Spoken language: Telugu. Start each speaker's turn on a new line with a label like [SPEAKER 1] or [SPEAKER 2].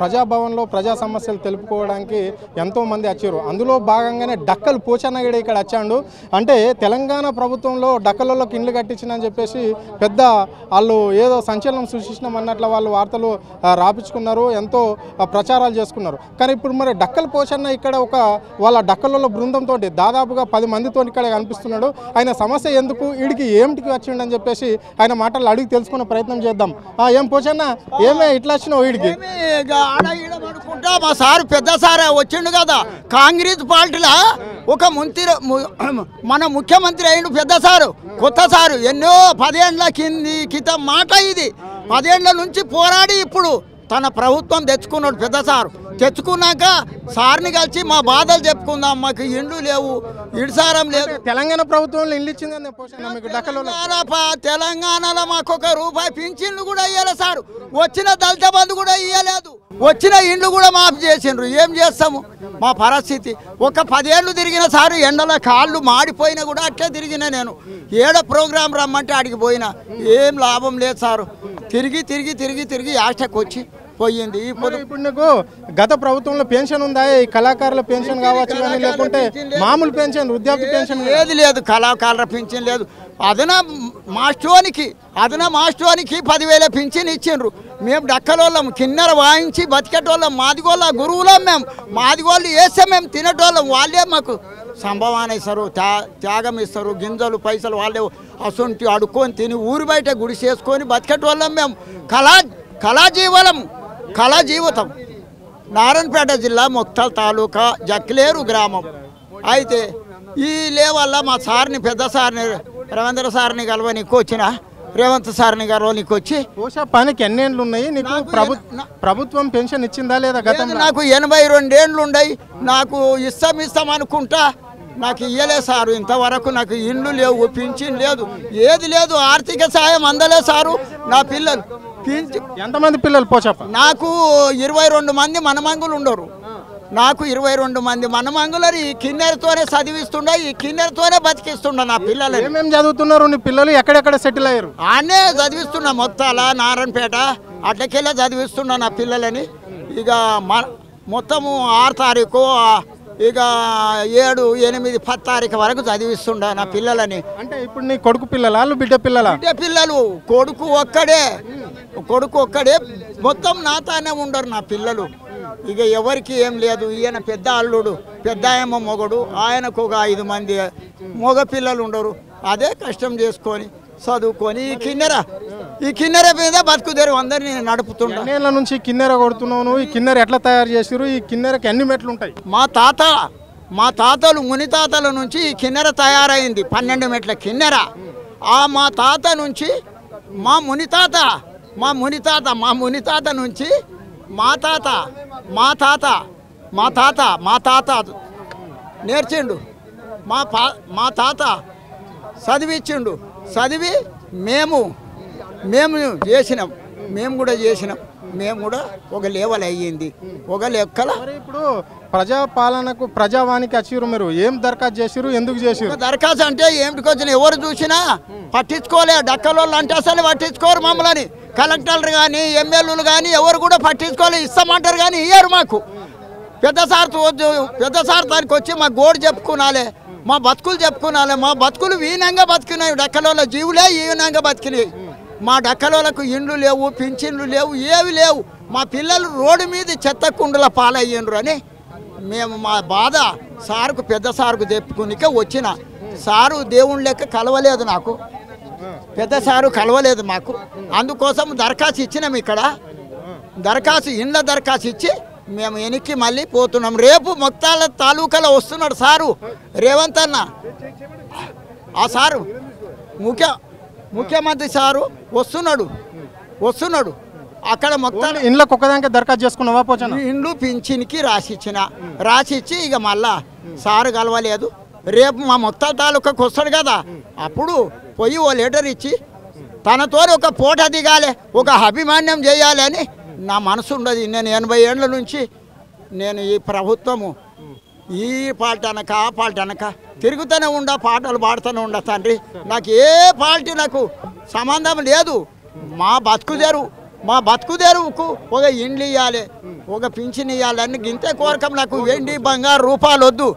[SPEAKER 1] ప్రజాభవన్లో ప్రజా సమస్యలు తెలుపుకోవడానికి ఎంతోమంది వచ్చారు. అందులో భాగంగానే డక్కల్ పోచన్నగడ ఇక్కడ వచ్చాడు. అంటే తెలంగాణ ప్రభుత్వంలో డక్కలలోకి ఇండ్లు కట్టించిందని చెప్పేసి పెద్ద వాళ్ళు ఏదో సంచలనం సృష్టించడం అన్నట్లు వాళ్ళు వార్తలు రాపించుకున్నారు, ఎంతో ప్రచారాలు చేసుకున్నారు. కానీ ఇప్పుడు మరి డక్కల్ పోచన్న ఇక్కడ ఒక వాళ్ళ డక్కలలో బృందంతో దాదాపుగా 10 మందితో ఇక్కడ కనిపిస్తున్నాడు. ఆయన సమస్య ఎందుకు, వీడికి ఏమిటికి వచ్చిండని చెప్పేసి ఆయన మాటలు అడిగి తెలుసుకునే ప్రయత్నం చేద్దాం. ఏం పోచన్న, ఏమే ఇట్లా వచ్చినావు? వీడికి
[SPEAKER 2] ఆడకుంటా మా సారు పెద్ద సారే వచ్చిండు కదా, కాంగ్రెస్ పార్టీలో ఒక మన ముఖ్యమంత్రి అయిండు పెద్ద సారు, కొత్త సారు. ఎన్నో 10 ఏళ్ల క్రితం మాట ఇది. 10 ఏళ్ల నుంచి పోరాడి ఇప్పుడు తన ప్రభుత్వం తెచ్చుకున్నాడు పెద్ద సారు. తెచ్చుకున్నాక సార్ని కలిసి మా బాధలు చెప్పుకుందాం, మాకు ఇండ్లు లేవు, ఇడిసారం లేదు.
[SPEAKER 1] తెలంగాణ ప్రభుత్వంలో ఇల్లు ఇచ్చిందని
[SPEAKER 2] తెలంగాణలో మాకు ₹1 పింఛన్లు కూడా ఇవ్వలే సారు. వచ్చిన దళిత బంధు కూడా ఇవ్వలేదు. వచ్చిన ఇండ్లు కూడా మాఫ్ చేసిండ్రు. ఏం చేస్తాము మా పరిస్థితి? ఒక 10 ఏళ్ళు తిరిగిన సారు, ఎండలో కాళ్ళు మాడిపోయినా కూడా అట్లే తిరిగిన నేను. ఏడ ప్రోగ్రాం రమ్మంటే అడిగి పోయినా ఏం లాభం లేదు సారు. తిరిగి తిరిగి తిరిగి తిరిగి ఆశకు వచ్చి పోయింది. ఇప్పుడు
[SPEAKER 1] నీకు గత ప్రభుత్వంలో పెన్షన్ ఉందా? ఈ కళాకారుల పెన్షన్ కావచ్చు కానీ, లేకుంటే మామూలు పెన్షన్, వృద్ధాప్య పెన్షన్
[SPEAKER 2] లేదు. కళాకారుల పెన్షన్ లేదు. అదనా మాస్టోనికి 10,000 పింఛన్ ఇచ్చిండ్రు. మేము డక్కలోళ్ళం, కిన్నెర వాయించి బతికేటోళ్ళం, మాదిగోళ్ళ గురువులం. మేము మాదిగోళ్ళు వేస్తే మేము తినేటోళ్ళం. వాళ్ళే మాకు సంభవాన్ని ఇస్తారు, త్యాగం ఇస్తారు, గింజలు పైసలు వాళ్ళే అసొంటి అడుక్కొని తిని ఊరి బయట గుడి చేసుకొని బతికేటోళ్ళం. మేము కళా జీవితం. నారాయణపేట జిల్లా మొక్తల్ తాలూకా జక్లేరు గ్రామం. అయితే ఈ లేవల్ల మా సార్ని, పెద్ద సార్ని, రవీంద్ర సార్ని కలవనీకి వచ్చిన, రేవంత్ సార్ని కలవనీకి వచ్చి
[SPEAKER 1] పోషా పనికి ఎన్ని ఏళ్ళు ఉన్నాయి నీకు? ప్రభుత్వం పెన్షన్ ఇచ్చిందా లేదా? గతంలో
[SPEAKER 2] నాకు 82 ఏళ్ళు ఉన్నాయి. నాకు ఇస్తాం అనుకుంటా, నాకు ఇయ్యలే సారు. ఇంతవరకు నాకు ఇండ్లు లేవు, పింఛన్ లేదు, ఏది లేదు, ఆర్థిక సాయం అందలే సారు. నా పిల్లలు
[SPEAKER 1] ఎంతమంది పిల్లలు పోచప్ప?
[SPEAKER 2] నాకు 22 మంది మనమంగులు ఉండరు. నాకు 22 మంది మనమంగులు. ఈ కిన్నెరతోనే చదివిస్తుండ, ఈ కిన్నెరతోనే బతికిస్తుండ నా పిల్లలు.
[SPEAKER 1] ఏమేమి చదువుతున్నారు నీ పిల్లలు? ఎక్కడెక్కడ సెటిల్ అయ్యారు?
[SPEAKER 2] ఆనే చదివిస్తున్నా, మొత్తాల నారాయణపేట అట్లకెళ్ళే చదివిస్తున్నా నా పిల్లలని. ఇక మొత్తము 6 తారీఖు, ఇక 7, 8, 10 తారీఖు వరకు చదివిస్తుండ నా పిల్లలని.
[SPEAKER 1] అంటే ఇప్పుడు నీ కొడుకు పిల్లలా, బిడ్డ పిల్లలా?
[SPEAKER 2] బిడ్డ పిల్లలు. కొడుకు ఒక్కడే, మొత్తం నాతోనే ఉండరు నా పిల్లలు. ఇక ఎవరికి ఏం లేదు. ఈయన పెద్ద అల్లుడు, పెద్ద ఆయమ్మ మొగడు, ఆయనకు ఒక 5 మంది మగ పిల్లలు ఉండరు. అదే కష్టం చేసుకొని చదువుకొని ఈ కిన్నెర మీద బతుకుదేరు అందరినీ నడుపుతుంటా.
[SPEAKER 1] ఎన్నేళ్ళ నుంచి కిన్నెర కొడుతున్నావు? ఈ కిన్నెర ఎట్లా తయారు చేసారు? ఈ కిన్నెరకి ఎన్ని మెట్లు ఉంటాయి?
[SPEAKER 2] మా తాతలు ముని తాతల నుంచి ఈ కిన్నెర తయారైంది. 12 మెట్ల కిన్నెర. మా తాత నుంచి మా ముని తాత నుంచి మా తాత నేర్చిండు. మా తాత చదివించిండు. చదివి మేము చేసినాం. మేము కూడా ఒక లెవెల్ అయ్యింది, ఒక లెక్కల.
[SPEAKER 1] ఇప్పుడు ప్రజాపాలనకు, ప్రజావానికి వచ్చారు మీరు. ఏం దరఖాస్తు చేసిరు, ఎందుకు చేసిరు?
[SPEAKER 2] దరఖాస్తు అంటే ఏమిటికి వచ్చిన ఎవరు చూసినా పట్టించుకోలే. డక్కలోళ్ళు అంటే అసలు పట్టించుకోరు మమ్మల్ని. కలెక్టర్లు కానీ ఎమ్మెల్యేలు కానీ ఎవరు కూడా పట్టించుకోవాలి. ఇస్తామంటారు కానీ ఇయ్యారు మాకు. పెద్ద సార్ దానికి వచ్చి మా గోడు చెప్పుకునాలే, మా బతుకులు చెప్పుకునాలి. మా బతుకులు వీనంగా బతికినాయి. డక్కలలో జీవులే ఈనంగా బతికినాయి. మా డక్కలకు ఇండ్లు లేవు, పింఛన్లు లేవు, ఏవి లేవు. మా పిల్లలు రోడ్డు మీద చెత్త కుండల పాలయ్యిండ్రు అని మేము మా బాధ సారుకు పెద్ద సారుకు చెప్పుకునికే వచ్చిన. సారు దేవుని లెక్క కలవలేదు నాకు, పెద్ద సారు కలవలేదు మాకు. అందుకోసం దరఖాస్తు ఇచ్చినాం. ఇక్కడ ఇండ్ల దరఖాస్తు ఇచ్చి మేము వెనక్కి మళ్ళీ పోతున్నాం. రేపు మొక్తాల తాలూకాలో వస్తున్నాడు సారు రేవంత్ అన్న. ఆ సారు ముఖ్యమంత్రి సారు వస్తున్నాడు. అక్కడ మొత్తాలు
[SPEAKER 1] ఇండ్లకు ఒక్కదానికి దరఖాస్తు చేసుకున్నావా పోచన్న?
[SPEAKER 2] ఇండ్లు పింఛన్కి రాసిచ్చి ఇక మళ్ళా సారు కలవలేదు. రేపు మా మొత్తాల తాలూకాకు వస్తాడు కదా, అప్పుడు పోయి ఓ లెటర్ ఇచ్చి తనతో ఒక పూట దిగాలి, ఒక అభిమాన్యం చేయాలి అని నా మనసు ఉండదు. నేను 80 ఏళ్ళ నుంచి నేను ఈ ప్రభుత్వము ఈ పార్టీ అనక ఆ పార్టీ అనక తిరుగుతూనే పాటలు పాడుతూనే తండ్రి. నాకు ఏ పార్టీ నాకు సంబంధం లేదు. మా బతుకుదేరుకు ఒక ఇండ్లు ఇవ్వాలి, ఒక పింఛన్ ఇవ్వాలి అని గింతే కోరకం. నాకు వెండి బంగారు రూపాయలు వద్దు.